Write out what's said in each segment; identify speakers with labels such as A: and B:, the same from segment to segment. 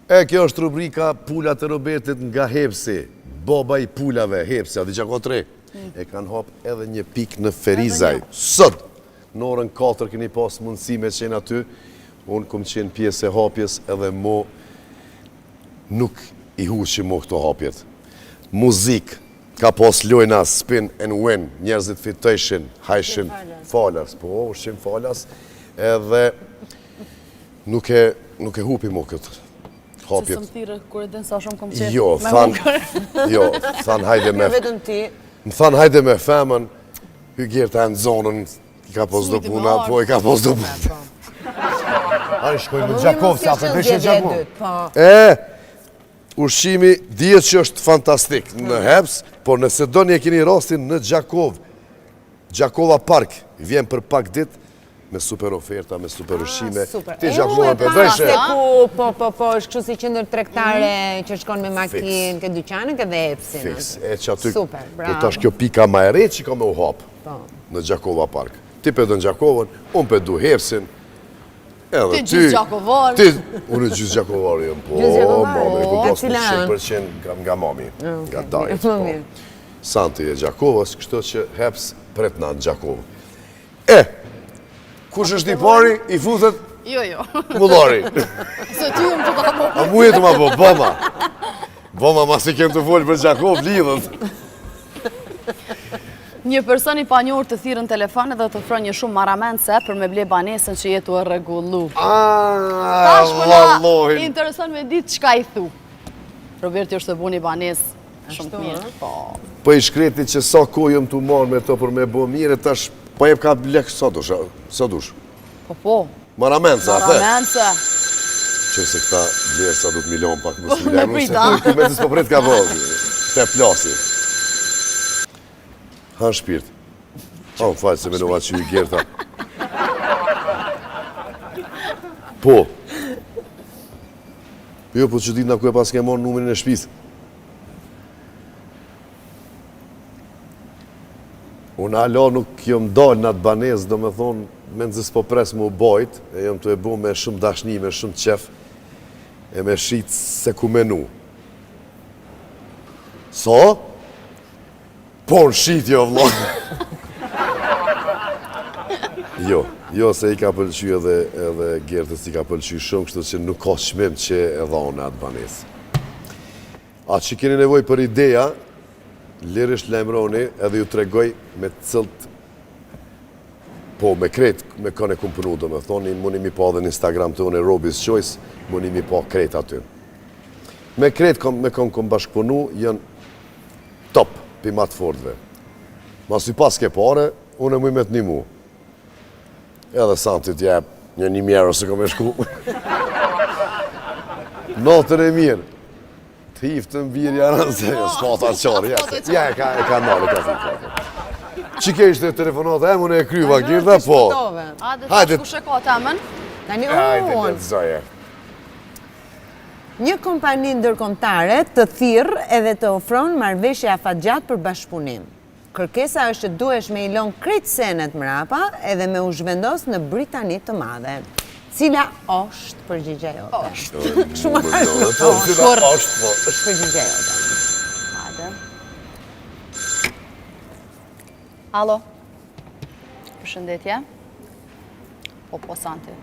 A: Kjo është rubrika Pulat e Robertit nga Hepsi. Boba i pulave, Hepsi, a di qako 3. E kanë hap edhe një pik në Ferizaj. Sot, në orën 4 keni pas mundësi me qenë aty. Unë kom qenë pjesë e hapjes edhe mo nuk i huqi mo këto hapjet. Muzik, ka pas lojna spin and win, njerëzit fitojshin, hajshin falas. Po, ushqim falas. Edhe nuk e hupi mo këtë hapjet.
B: Se së më thirë kur e din sa shumë kom qenë
A: thanë hajde me...
C: Vetëm ti.
A: Më thanë hajde me femën, Gerta e në zonën, i ka pos do puna, po i ka pos do puna. A i shkojnë në Gjakov, se atë kështë Gjakov. Ushqimi dhjetë që është fantastik në Heps, por nëse do një keni rastin në Gjakov, Gjakova Park, vjen për pak dit, me super oferta, me super ushqime. Ti Gjakova për dreshe.
C: Po, është kështu si qëndër trektare që shkon me makinë, këtë dyqanë, këtë Hepsin.
A: Fix, e që aty,
C: Super, bravo.
A: do tash kjo pika ma e re që ka me u hapë në Gjakova Park. Ti për do në Gjakovën, unë për du Hepsin,
B: Ti gjysë Gjakovar.
A: Unë gjysë Gjakovar jëmë, po, mami, ku pas në 100% nga mami, nga dajet. Santi e Gjakovës, kështu që Heps pretna në Gjakovë. Kush është i pari, i futhet?
B: Jo.
A: Mullari.
B: Se ty jëmë të ta po.
A: A mu jetë ma po, Boma. Boma, ma si kem të folë për Gjakovë, lidhët.
B: Një person i panjohur të thirrën në telefon dhe të ofron një shumë marramendse për me ble banesën që jetu e rregullu.
A: Vallohin.
B: Intereson me ditë çka i thu. Roberti është të buni banesë shumë mirë.
A: Po i shkreti që sa kohë jëm të marrë me to për me bo mire, tash po jep ka blek sa dush.
B: Po.
A: Marramendse, a the?
B: Marramendse.
A: Që se këta vlerë sa du të milion pak më së
B: Me prita.
A: Këmetës po prit ka bo, te plasi. Han shpirt. O, më falë se me nëva që i Gerta. Po. Jo, po që ditë nga ku e pas ke morë numërin e shpisë. Unë alo nuk jom dalë në atë banesë, do me thonë, me nëzës po presë më u bojt, e jom të e bu me shumë dashni, me shumë qef, e me shqitë se ku menu. So? Po në shqitë jo, vlo. Jo, se i ka pëlqy edhe Gertës i ka pëlqy shumë, kështu që nuk ka shmim që e dhonë atë banesë. A që keni nevoj për ideja, lirisht lajmëroni edhe ju tregoj me cëlt, po me kret, me kone kumë punu, do me thoni, muni mi pa dhe në Instagram të unë e Robis Choice, muni mi pa kret aty. Me kret me kom bashkëpunu, jënë top, pi matë fordve. Ma si pas ke pare, unë e muj me të një mu. Edhe Santit jep një 1.000 ose kom e shku. Natën e mirë. Të hiftë të mbirja nëse, s'pata qari, ja e ka nalë, ka thikë. Që ke ishte telefonata, e mune e kryva Gerta, po.
B: Hajde, kush e ka temën?
A: Hajde, të zoje.
C: Një kompani ndërkombëtare të thirrë edhe të ofron marrëveshje afatgjat për bashkëpunim. Kërkesa është që duhesh me i lënë krejt senet mrapa edhe me u zhvendos në Britani të Madhe. Cila është përgjigja jote?
B: Është.
C: Shumë
A: Është
C: përgjigja jote.
B: Hajde. Alo. Përshëndetje. Po, Santi.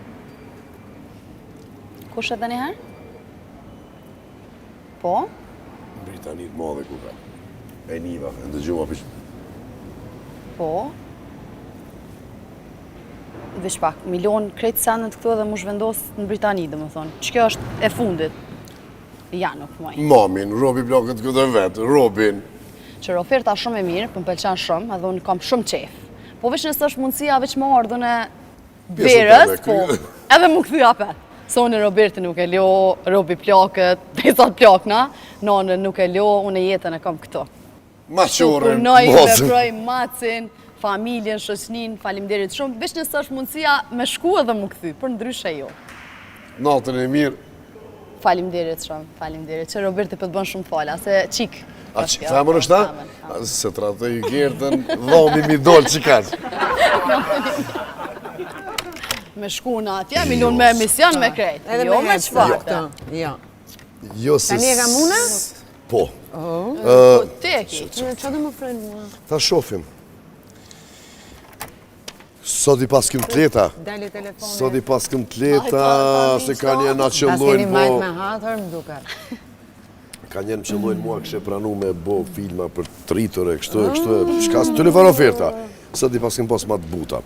B: Kush edhe një herë? Po?
A: Britani të Madhe ku ka. E niva, e ndëgjuma për që.
B: Po? Vish pak, milion krejt sendet këtu edhe mu zhvendosë në Britani, dhe më thonë. Që kjo është e fundit? Ja, nuk moj.
A: Mamin, Robi blokët këtë e vetë, Robin.
B: Qërë oferta shumë e mirë, për më pëlqen shumë, edhe unë kam shumë qef. Po vish nësë është mundësia veç më ardhën e verës, po, edhe mu këthy apet. Soni Roberti nuk e ljo, Robi plakët, pesat plakna, nonën nuk e ljo, unë e jetën e kam këto.
A: Maqorën,
B: punoj, veproj, macin, familjen, shoqnin, faleminderit shumë. Veç nësë është mundësia me shku edhe mu këthy, për ndryshe jo.
A: Natën e mirë.
B: Faleminderit shumë, faleminderit, që Roberti për të bën shumë fala, se qik.
A: A që femër është ta? Se të ratoj Gertën, dhomi mi dollë që kaqë.
B: Me shku në atje, milion me emision me krejt.
C: Jo me qfarë.
A: Jo se...
C: Tani e ka muna?
A: Po.
B: Ti e ki.
C: Që do më frojnë mua?
A: Ta shofim. Sot i pas këm tleta.
C: Dali telefoni.
A: Sot i pas këm tleta, se ka një na
C: Pas keni
A: qëllojnë
C: majt
A: bo...
C: me hatër, më duke.
A: Ka një në qëllojnë mua kështë pranu me bo filma për tritur e kështu, shka së të lefar oferta. Sot i pas këm pas ma të buta.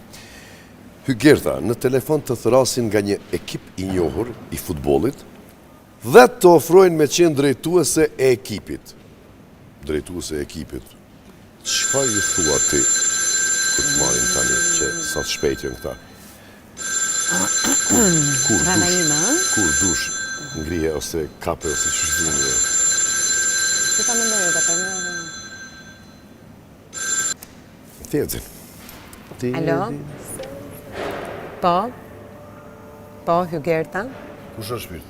A: Hygerta, në telefon të thrasin nga një ekip i njohur i futbolit dhe të ofrojnë me qenë drejtuese e ekipit. Drejtuese e ekipit. Qëfar ju thua ti? Të të marim tani që sa të shpejtjën këta. Kur dush ngrije ose kape ose që shdunë.
C: Që ta më ndojë të përnë?
A: Tjedzin.
C: Alo? Po? Po, Hygerta?
A: Kush është shpirt?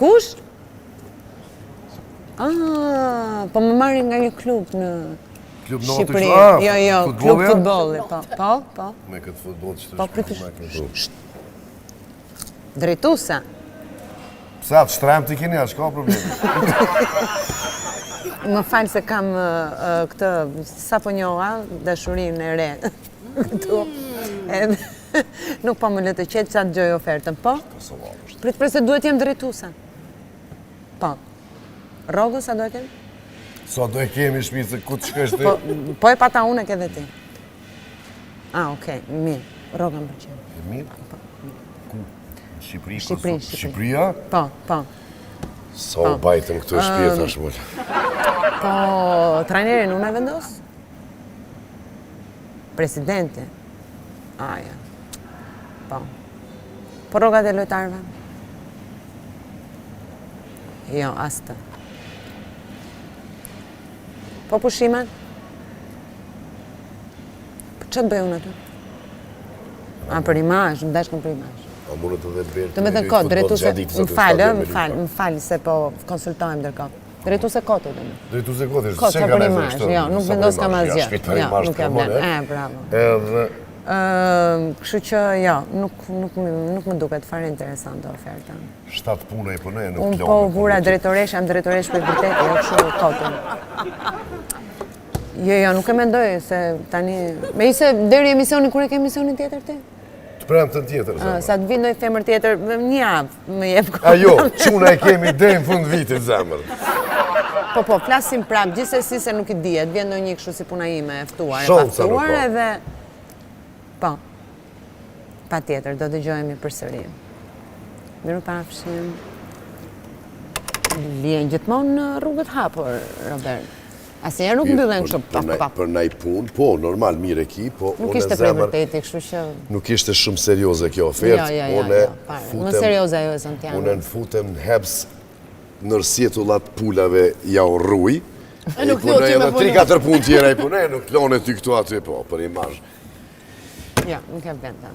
C: Kush? Po më marrin nga një klub në
A: Klub
C: Shqipëri.
A: Nautish?
C: Jo, klub futbolli, po.
A: Me këtë futbol që të
C: Po,
A: shpirt.
C: Drejtuese.
A: Pse atë shtrem t'i keni, a shka problemi?
C: Më falë se kam këtë, sa po njoha, dashurinë e re. Këtu. Edhe nuk po më le të qetë sa të gjoj ofertën, po? Prit se duhet jem drejtuese. Po. Rogës, sa do e kemi?
A: Sa do e kemi shpirt se ku të shkesh ti?
C: Po e pata unë e ke dhe ti. Okej, mirë. Rogën për qenë.
A: E mirë? Ku? Në Shqipëri?
C: Shqipëri.
A: Shqipëria?
C: Po.
A: Sa u bajtën këtë shpirt është mullë.
C: Po, trajnerin unë e vendos? Presidenti? Ja. Po. Po rogat e lojtarëve? Jo, as të. Po pushimet? Që të bëjë unë aty? Për imazh, më dashkën për imazh.
A: A mundet të dhe berë
C: Të me të kodë, drejtuese, më falë se po konsultojmë dërkohë. Drejtuese kote dhe me.
A: Drejtuese kote,
C: Kote për imazh, jo, nuk vendos kam asgjë. Jo, nuk jam blen, bravo.
A: Edhe...
C: Kështu që, jo, nuk më duket fare interesante oferta.
A: 7 puna i përne, nuk
C: Unë po vura drejtoresh, jam drejtoresh për vërtet, jo kështu kotën. Jo, nuk e mendoj, se tani... Me ise, deri emisioni, kur e ke emisionin tjetër ti?
A: Të premë të tjetër, zemër.
C: Sa të vindoj femër tjetër, një javë më jep kohë.
A: Ajo, quna e kemi dhe në fund vitit, zemër.
C: Po, flasim prapë, gjithsesi se nuk i dihet, vjen ndonjë kështu si puna ime, eftuar,
A: paftuar
C: edhe... Po, pa tjetër, do dëgjojemi përsëri. Miru pafshim. Vjen gjithmonë në rrugët hapur, Robert. Asnjëherë nuk mbyllen kështu pap.
A: Për naj punë, po, normal, mirë e ki, po...
C: Nuk ishte prej vërteti, kështu që...
A: Nuk ishte shumë serioze kjo ofertë.
C: Jo, më serioze ajo e Santiago.
A: Unë në futem në hebs nër sjetullat pullave ja u rruj.
B: E nuk thot që me punu.
A: 3-4 punë tjera i punë, nuk lone ty këtu aty, po, për imazh.
C: Ja, nuk e venda.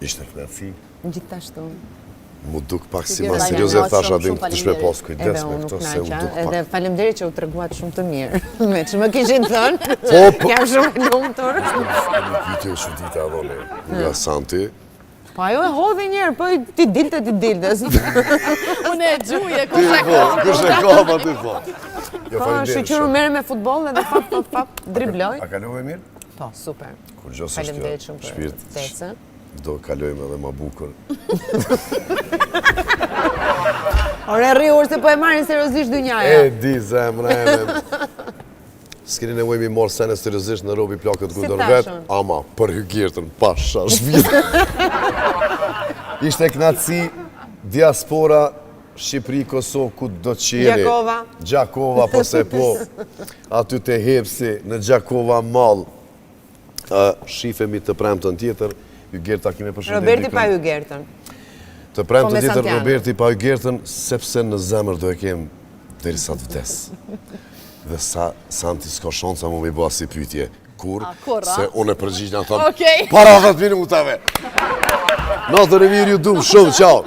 A: Ishte knatësi.
C: Gjithashtu.
A: Mu duk pak si ma serioze, thash adim të shme pas kujdes
C: Edhe
A: me
C: unë
A: këto,
C: nuk
A: se u
C: naqa,
A: duk pak.
C: edhe falemderit që u treguat shumë të mirë. Me që më kishin thënë, jam shumë e lumtur.
A: Një pyetje u shudita adhone nga Santi.
C: Po ajo e hodhi njerë, po ti dilte.
B: Unë e gjuje,
A: Ti po, kush e ka pa ty po. Jo,
C: Po,
A: faleminderit
C: shqyru
A: shumë.
C: mere me futbol edhe fap, dribloj.
A: A kalove mirë?
C: Po, super.
A: Kur gjos është kjo,
C: Falemderit shumë për
A: shpirt,
C: tecën.
A: do kalojmë edhe ma bukur.
C: Ore rriur se po e marrin seriozisht dynjaja.
A: E di zemra eme. S'keni nevoj mi morë sene seriozisht në robi plakët
C: Si
A: kundër vetë,
C: tashun?
A: ama për hygirtën, pasha shvitë. Ishte knatësi, diaspora, Shqipëri, Kosovë, ku do të qeni.
C: Gjakova.
A: Gjakova, po se po. Aty të hepsi, në Gjakova mall. Shifemi të premtën tjetër, Hygerta kime përshëndet.
C: Roberti pa Hygertën.
A: Të premtën
C: me
A: tjetër,
C: Santiago.
A: Roberti pa Hygertën, sepse në zemër do e kem derisa të vdes. Dhe sa Santi s'ka shansa mu me bëha si pytje. Kur? Se unë e përgjigj në thonë,
B: Okej.
A: para 10 minutave. Natën e mirë ju dumë shumë, qao.